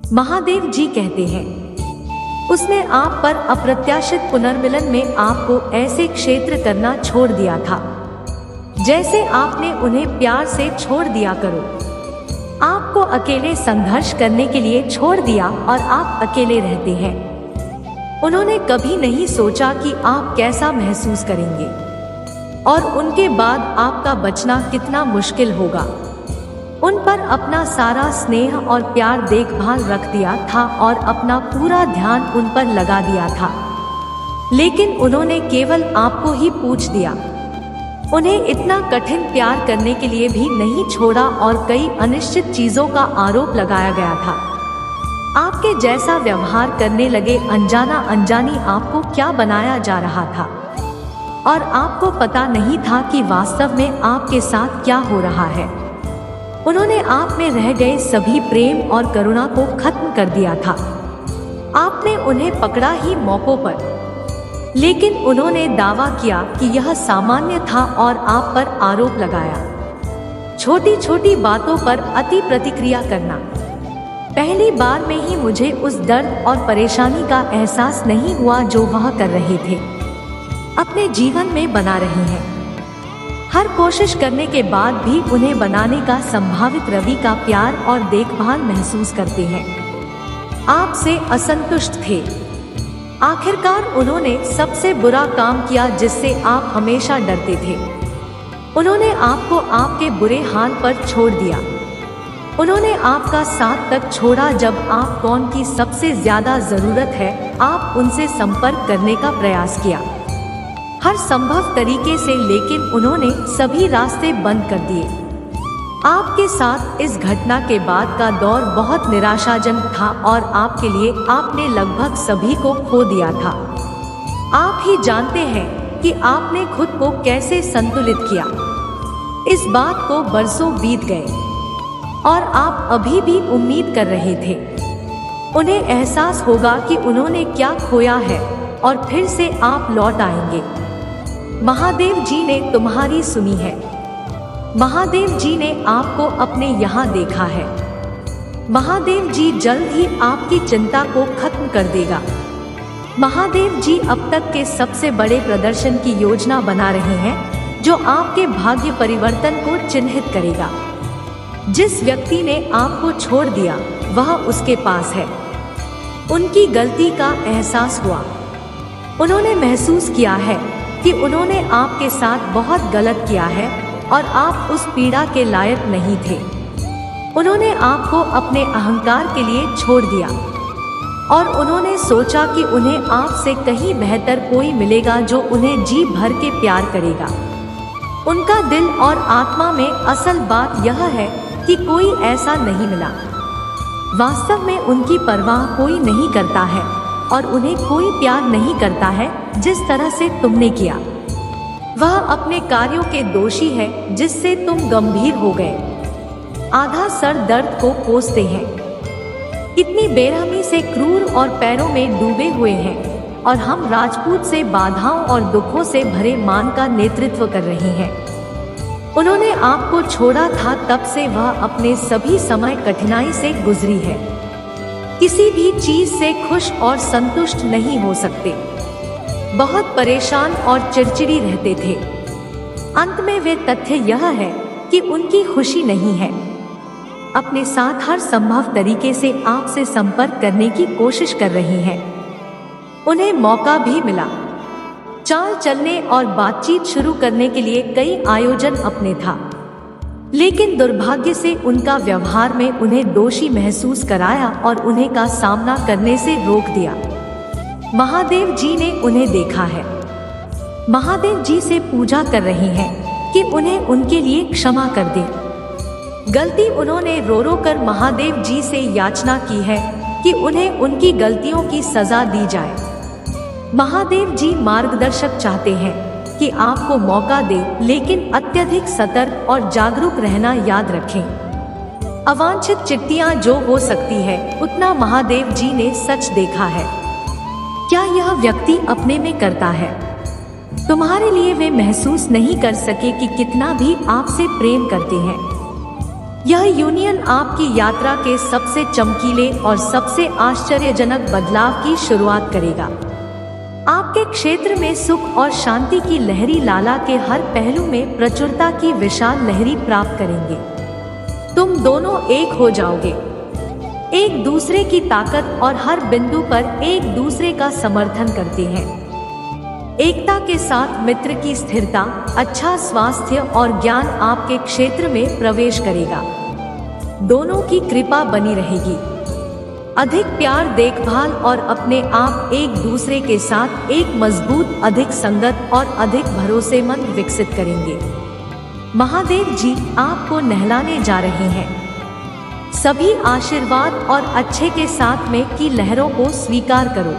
महादेव जी कहते हैं, उसने आप पर अप्रत्याशित पुनर्मिलन में आपको ऐसे क्षेत्र करना छोड़ दिया था जैसे आपने उन्हें प्यार से छोड़ दिया करो। आपको अकेले संघर्ष करने के लिए छोड़ दिया और आप अकेले रहते हैं। उन्होंने कभी नहीं सोचा कि आप कैसा महसूस करेंगे और उनके बाद आपका बचना कितना मुश्किल होगा। उन पर अपना सारा स्नेह और प्यार देखभाल रख दिया था और अपना पूरा ध्यान उन पर लगा दिया था, लेकिन उन्होंने केवल आपको ही पूछ दिया। उन्हें इतना कठिन प्यार करने के लिए भी नहीं छोड़ा और कई अनिश्चित चीजों का आरोप लगाया गया था। आपके जैसा व्यवहार करने लगे। अनजाना अनजानी आपको क्या बनाया जा रहा था और आपको पता नहीं था कि वास्तव में आपके साथ क्या हो रहा है। उन्होंने आप में रह गए सभी प्रेम और करुणा को खत्म कर दिया था। आपने उन्हें पकड़ा ही मौकों पर, लेकिन उन्होंने दावा किया कि यह सामान्य था और आप पर आरोप लगाया। छोटी छोटी बातों पर अति प्रतिक्रिया करना। पहली बार में ही मुझे उस दर्द और परेशानी का एहसास नहीं हुआ जो वह कर रहे थे, अपने जीवन में बना रहे हैं। हर कोशिश करने के बाद भी उन्हें बनाने का संभावित रवि का प्यार और देखभाल महसूस करते हैं। आपसे असंतुष्ट थे। आखिरकार उन्होंने सबसे बुरा काम किया जिससे आप हमेशा डरते थे। उन्होंने आपको आपके बुरे हाल पर छोड़ दिया। उन्होंने आपका साथ तक छोड़ा जब आप कौन की सबसे ज्यादा जरूरत है। आप उनसे संपर्क करने का प्रयास किया हर संभव तरीके से, लेकिन उन्होंने सभी रास्ते बंद कर दिए। आपके साथ इस घटना के बाद का दौर बहुत निराशाजनक था और आपके लिए आपने लगभग सभी को खो दिया था। आप ही जानते हैं कि आपने खुद को कैसे संतुलित किया। इस बात को बरसों बीत गए और आप अभी भी उम्मीद कर रहे थे। उन्हें एहसास होगा कि उन्होंने क्या खोया है और फिर से आप लौट आएंगे। महादेव जी ने तुम्हारी सुनी है। महादेव जी ने आपको अपने यहाँ देखा है। महादेव जी जल्द ही आपकी चिंता को खत्म कर देगा। महादेव जी अब तक के सबसे बड़े प्रदर्शन की योजना बना रहे हैं जो आपके भाग्य परिवर्तन को चिन्हित करेगा। जिस व्यक्ति ने आपको छोड़ दिया वह उसके पास है। उनकी गलती का एहसास हुआ। उन्होंने महसूस किया है कि उन्होंने आपके साथ बहुत गलत किया है और आप उस पीड़ा के लायक नहीं थे। उन्होंने आपको अपने अहंकार के लिए छोड़ दिया और उन्होंने सोचा कि उन्हें आपसे कहीं बेहतर कोई मिलेगा जो उन्हें जी भर के प्यार करेगा। उनका दिल और आत्मा में असल बात यह है कि कोई ऐसा नहीं मिला। वास्तव में उनकी परवाह कोई नहीं करता है और उन्हें कोई प्यार नहीं करता है जिस तरह से तुमने किया। वह अपने कार्यों के दोषी है जिससे तुम गंभीर हो गए। आधा सर दर्द को कोसते हैं। इतनी बेरहमी से क्रूर और पैरों में डूबे हुए हैं और हम राजपूत से बाधाओं और दुखों से भरे मान का नेतृत्व कर रहे हैं। उन्होंने आपको छोड़ा था, तब से वह अपने सभी समय कठिनाई से गुजरी है। किसी भी चीज से खुश और संतुष्ट नहीं हो सकते। बहुत परेशान और चिड़चिड़ी रहते थे। अंत में वे तथ्य यह है कि उनकी खुशी नहीं है। अपने साथ हर संभव तरीके से आपसे संपर्क करने की कोशिश कर रही हैं। उन्हें मौका भी मिला। चाल चलने और बातचीत शुरू करने के लिए कई आयोजन अपने था, लेकिन दुर्भाग्य से उनका व्यवहार में उन्हें दोषी महसूस कराया और उन्हें का सामना करने से रोक दिया। महादेव जी ने उन्हें देखा है। महादेव जी से पूजा कर रही हैं कि उन्हें उनके लिए क्षमा कर दे। गलती उन्होंने रो रो कर महादेव जी से याचना की है कि उन्हें उनकी गलतियों की सजा दी जाए। महादेव जी मार्गदर्शक चाहते हैं कि आपको मौका दे, लेकिन अत्यधिक सतर्क और जागरूक रहना याद रखें। अवांछित चिट्ठियां जो हो सकती है उतना महादेव जी ने सच देखा है। क्या यह व्यक्ति अपने में करता है? तुम्हारे लिए वे महसूस नहीं कर सके कि कितना भी आपसे प्रेम करते हैं। यह यूनियन आपकी यात्रा के सबसे चमकीले और सबसे आश्चर्यजनक बदलाव की शुरुआत करेगा। आपके क्षेत्र में सुख और शांति की लहरी लाला के हर पहलू में प्रचुरता की विशाल लहरी प्राप्त करेंगे। तुम दोनों एक हो जाओगे, एक दूसरे की ताकत और हर बिंदु पर एक दूसरे का समर्थन करते हैं। एकता के साथ मित्र की स्थिरता, अच्छा स्वास्थ्य और ज्ञान आपके क्षेत्र में प्रवेश करेगा। दोनों की कृपा बनी रहेगी। अधिक प्यार, देखभाल और अपने आप एक दूसरे के साथ एक मजबूत, अधिक संगत और अधिक भरोसेमंद विकसित करेंगे। महादेव जी आपको नहलाने जा रहे हैं। सभी आशीर्वाद और अच्छे के साथ में की लहरों को स्वीकार करो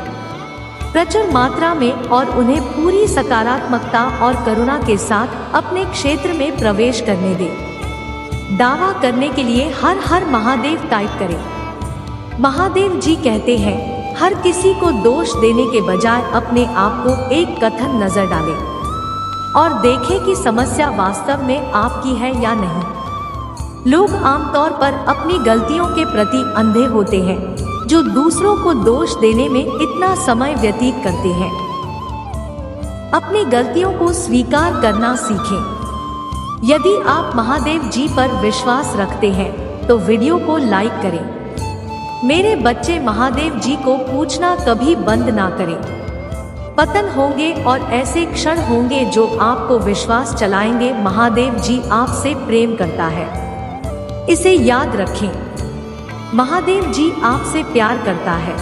प्रचुर मात्रा में और उन्हें पूरी सकारात्मकता और करुणा के साथ अपने क्षेत्र में प्रवेश करने दें। दावा करने के लिए हर हर महादेव टाइप करें। महादेव जी कहते हैं, हर किसी को दोष देने के बजाय अपने आप को एक कथन नजर डालें और देखें कि समस्या वास्तव में आपकी है या नहीं। लोग आमतौर पर अपनी गलतियों के प्रति अंधे होते हैं, जो दूसरों को दोष देने में इतना समय व्यतीत करते हैं। अपनी गलतियों को स्वीकार करना सीखें। यदि आप महादेव जी पर विश्वास रखते हैं तो वीडियो को लाइक करें। मेरे बच्चे, महादेव जी को पूछना कभी बंद ना करें। पतन होंगे और ऐसे क्षण होंगे जो आपको विश्वास चलाएंगे महादेव जी आपसे प्रेम करता है। इसे याद रखें, महादेव जी आपसे प्यार करता है।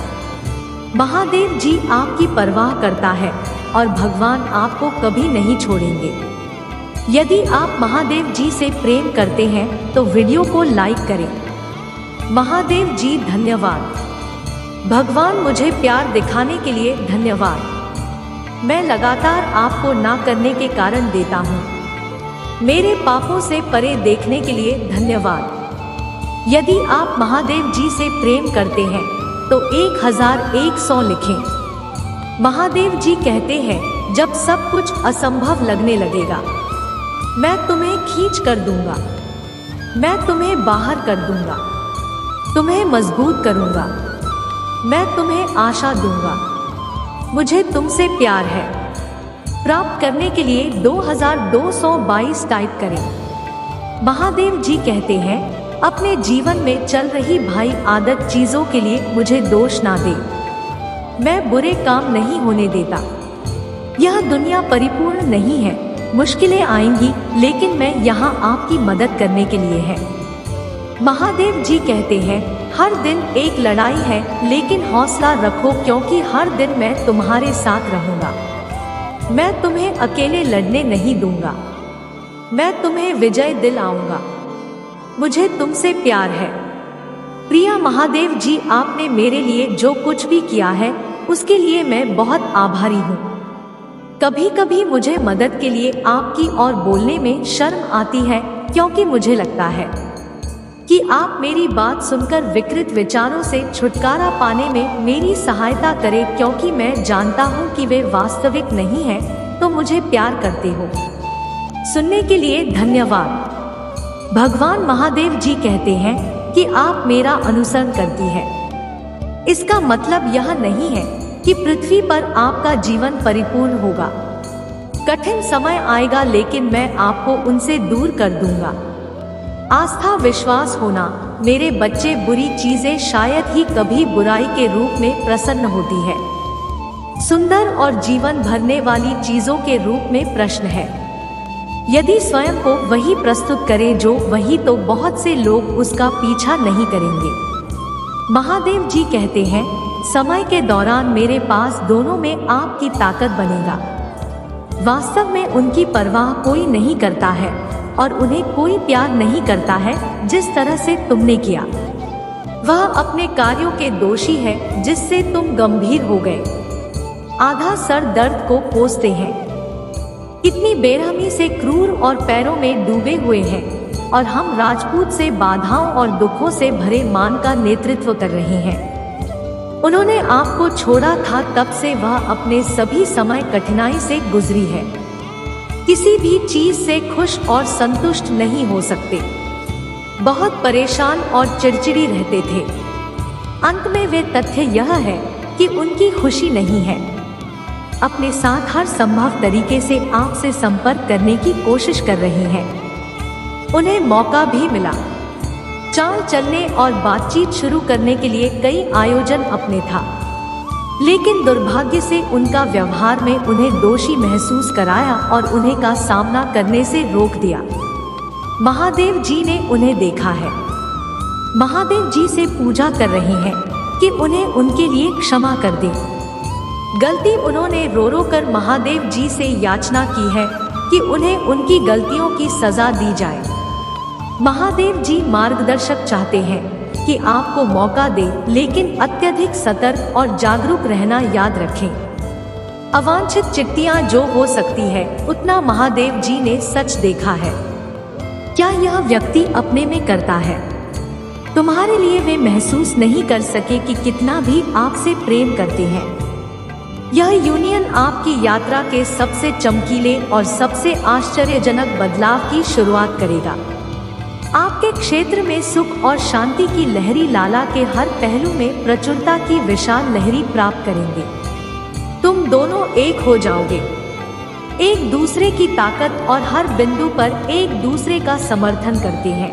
महादेव जी आपकी परवाह करता है और भगवान आपको कभी नहीं छोड़ेंगे। यदि आप महादेव जी से प्रेम करते हैं तो वीडियो को लाइक करें। महादेव जी धन्यवाद। भगवान मुझे प्यार दिखाने के लिए धन्यवाद। मैं लगातार आपको ना करने के कारण देता हूँ। मेरे पापों से परे देखने के लिए धन्यवाद। यदि आप महादेव जी से प्रेम करते हैं तो 1100 लिखें। महादेव जी कहते हैं, जब सब कुछ असंभव लगने लगेगा, मैं तुम्हें खींच कर दूंगा, मैं तुम्हें बाहर कर दूंगा, तुम्हें मजबूत करूंगा, मैं तुम्हें आशा दूंगा। मुझे तुमसे प्यार है। प्राप्त करने के लिए 2222 टाइप करें। महादेव जी कहते हैं, अपने जीवन में चल रही भाई आदत चीजों के लिए मुझे दोष ना दे। मैं बुरे काम नहीं होने देता। यह दुनिया परिपूर्ण नहीं है, मुश्किलें आएंगी, लेकिन मैं यहाँ आपकी मदद करने के लिए है। महादेव जी कहते हैं, हर दिन एक लड़ाई है, लेकिन हौसला रखो क्योंकि हर दिन मैं तुम्हारे साथ रहूंगा। मैं तुम्हें अकेले लड़ने नहीं दूंगा। मैं तुम्हें विजय दिलाऊंगा। मुझे तुमसे प्यार है। प्रिया महादेव जी, आपने मेरे लिए जो कुछ भी किया है उसके लिए मैं बहुत आभारी हूँ। कभी कभी मुझे मदद के लिए आपकी ओर बोलने में शर्म आती है, क्योंकि मुझे लगता है कि आप मेरी बात सुनकर विकृत विचारों से छुटकारा पाने में मेरी सहायता करें, क्योंकि मैं जानता हूँ कि वे वास्तविक नहीं हैं, तो मुझे प्यार करते हो। सुनने के लिए धन्यवाद। भगवान महादेव जी कहते हैं कि आप मेरा अनुसरण करती है। इसका मतलब यह नहीं है कि पृथ्वी पर आपका जीवन परिपूर्ण होगा। कठिन समय आएगा, लेकिन मैं आपको उनसे दूर कर दूंगा। आस्था, विश्वास होना। मेरे बच्चे, बुरी चीजें शायद ही कभी बुराई के रूप में प्रसन्न होती है। सुंदर और जीवन भरने वाली चीजों के रूप में प्रश्न है। यदि स्वयं को वही प्रस्तुत करें जो वही, तो बहुत से लोग उसका पीछा नहीं करेंगे। महादेव जी कहते हैं, समय के दौरान मेरे पास दोनों में आपकी ताकत बनेगा। वास्तव में उनकी परवाह कोई नहीं करता है और उन्हें कोई प्यार नहीं करता है जिस तरह से तुमने किया। वह अपने कार्यों के दोषी है जिससे तुम गंभीर हो गए। आधा सर दर्द को कोसते हैं। इतनी बेरहमी से क्रूर और पैरों में डूबे हुए हैं, और हम राजपूत से बाधाओं और दुखों से भरे मान का नेतृत्व कर रहे हैं। उन्होंने आपको छोड़ा था, तब से वह अपने सभी समय कठिनाई से गुजरी है। किसी भी चीज से खुश और संतुष्ट नहीं हो सकते। बहुत परेशान और चिड़चिड़ी रहते थे। अंत में वे तथ्य यह है कि उनकी खुशी नहीं है। अपने साथ हर संभव तरीके से आपसे संपर्क करने की कोशिश कर रही हैं। उन्हें मौका भी मिला। चाल चलने और बातचीत शुरू करने के लिए कई आयोजन अपने था, लेकिन दुर्भाग्य से उनका व्यवहार में उन्हें दोषी महसूस कराया और उन्हें का सामना करने से रोक दिया। महादेव जी ने उन्हें देखा है। महादेव जी से पूजा कर रहे हैं कि उन्हें उनके लिए क्षमा कर दें। गलती उन्होंने रो रो कर महादेव जी से याचना की है कि उन्हें उनकी गलतियों की सजा दी जाए। महादेव जी मार्गदर्शक चाहते हैं कि आपको मौका दे, लेकिन अत्यधिक सतर्क और जागरूक रहना याद रखें। अवांछित चिट्ठियां जो हो सकती है, उतना महादेव जी ने सच देखा है। क्या यह व्यक्ति अपने में करता है? तुम्हारे लिए वे महसूस नहीं कर सके कि कितना भी आपसे प्रेम करते हैं। यह यूनियन आपकी यात्रा के सबसे चमकीले और सबसे आश्चर्यजनक बदलाव की शुरुआत करेगा। आपके क्षेत्र में सुख और शांति की लहरी लाला के हर पहलू में प्रचुरता की विशाल लहरी प्राप्त करेंगे। तुम दोनों एक हो जाओगे, एक दूसरे की ताकत और हर बिंदु पर एक दूसरे का समर्थन करते हैं।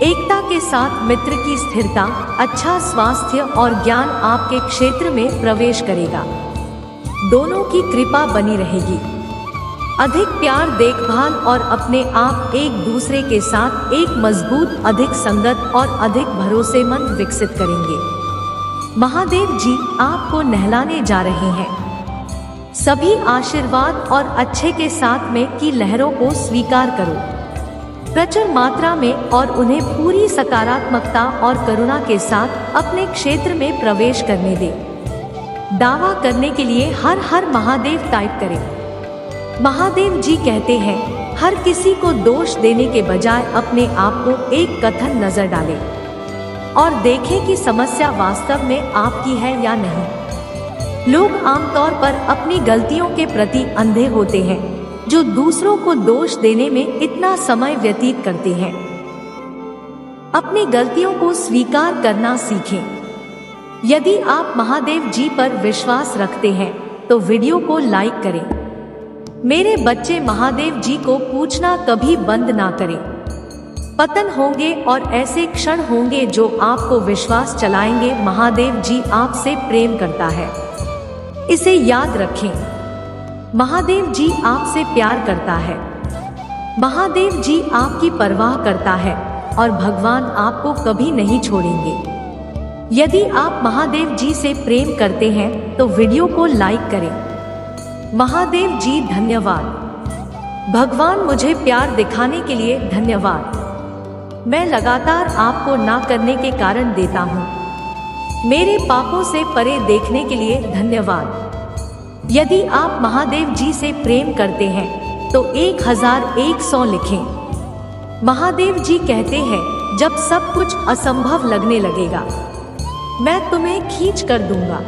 एकता के साथ मित्र की स्थिरता, अच्छा स्वास्थ्य और ज्ञान आपके क्षेत्र में प्रवेश करेगा। दोनों की कृपा बनी रहेगी। अधिक प्यार, देखभाल और अपने आप एक दूसरे के साथ एक मजबूत, अधिक संगत और अधिक भरोसेमंद विकसित करेंगे। महादेव जी आपको नहलाने जा रहे हैं। सभी आशीर्वाद और अच्छे के साथ में की लहरों को स्वीकार करो प्रचुर मात्रा में और उन्हें पूरी सकारात्मकता और करुणा के साथ अपने क्षेत्र में प्रवेश करने दें। दावा करने के लिए हर हर महादेव टाइप करें। महादेव जी कहते हैं, हर किसी को दोष देने के बजाय अपने आप को एक कथन नजर डालें और देखें कि समस्या वास्तव में आपकी है या नहीं। लोग आमतौर पर अपनी गलतियों के प्रति अंधे होते हैं, जो दूसरों को दोष देने में इतना समय व्यतीत करते हैं। अपनी गलतियों को स्वीकार करना सीखें। यदि आप महादेव जी पर विश्वास रखते हैं तो वीडियो को लाइक करें। मेरे बच्चे, महादेव जी को पूछना कभी बंद ना करें। पतन होंगे और ऐसे क्षण होंगे जो आपको विश्वास चलाएंगे महादेव जी आपसे प्रेम करता है। इसे याद रखें। महादेव जी आपसे प्यार करता है। महादेव जी आपकी परवाह करता है और भगवान आपको कभी नहीं छोड़ेंगे। यदि आप महादेव जी से प्रेम करते हैं तो वीडियो को लाइक करें। महादेव जी धन्यवाद। भगवान, मुझे प्यार दिखाने के लिए धन्यवाद। मैं लगातार आपको ना करने के कारण देता हूँ। मेरे पापों से परे देखने के लिए धन्यवाद। यदि आप महादेव जी से प्रेम करते हैं तो 1100 लिखें। महादेव जी कहते हैं, जब सब कुछ असंभव लगने लगेगा, मैं तुम्हें खींच कर दूंगा।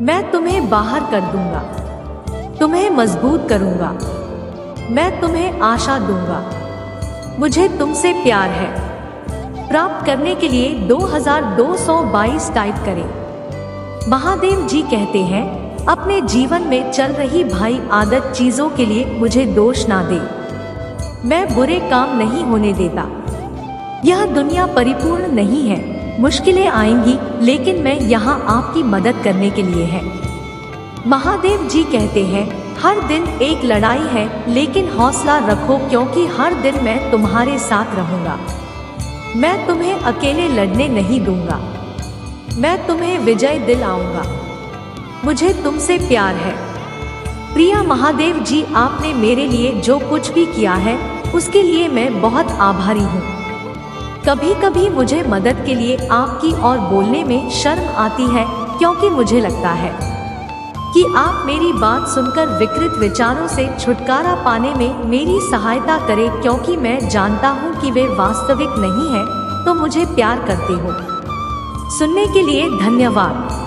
मैं तुम्हें बाहर कर दूंगा। तुम्हें मजबूत करूंगा। मैं तुम्हें आशा दूंगा। मुझे तुमसे प्यार है। प्राप्त करने के लिए 2222 टाइप करें। महादेव जी कहते हैं, अपने जीवन में चल रही भाई आदत चीजों के लिए मुझे दोष ना दे। मैं बुरे काम नहीं होने देता। यह दुनिया परिपूर्ण नहीं है। मुश्किलें आएंगी, लेकिन मैं यहाँ आपकी मदद करने के लिए है। महादेव जी कहते हैं, हर दिन एक लड़ाई है, लेकिन हौसला रखो क्योंकि हर दिन मैं तुम्हारे साथ रहूंगा। मैं तुम्हें अकेले लड़ने नहीं दूंगा। मैं तुम्हें विजय दिलाऊंगा। मुझे तुमसे प्यार है। प्रिय महादेव जी, आपने मेरे लिए जो कुछ भी किया है उसके लिए मैं बहुत आभारी हूँ। कभी कभी मुझे मदद के लिए आपकी ओर बोलने में शर्म आती है, क्योंकि मुझे लगता है कि आप मेरी बात सुनकर विकृत विचारों से छुटकारा पाने में मेरी सहायता करें, क्योंकि मैं जानता हूँ कि वे वास्तविक नहीं है, तो मुझे प्यार करते हो। सुनने के लिए धन्यवाद।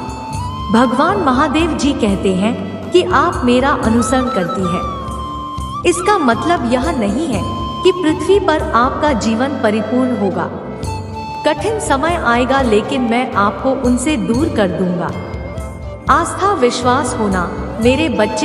भगवान महादेव जी कहते हैं कि आप मेरा अनुसरण करती है। इसका मतलब यह नहीं है कि पृथ्वी पर आपका जीवन परिपूर्ण होगा। कठिन समय आएगा लेकिन मैं आपको उनसे दूर कर दूंगा। आस्था विश्वास होना मेरे बच्चे।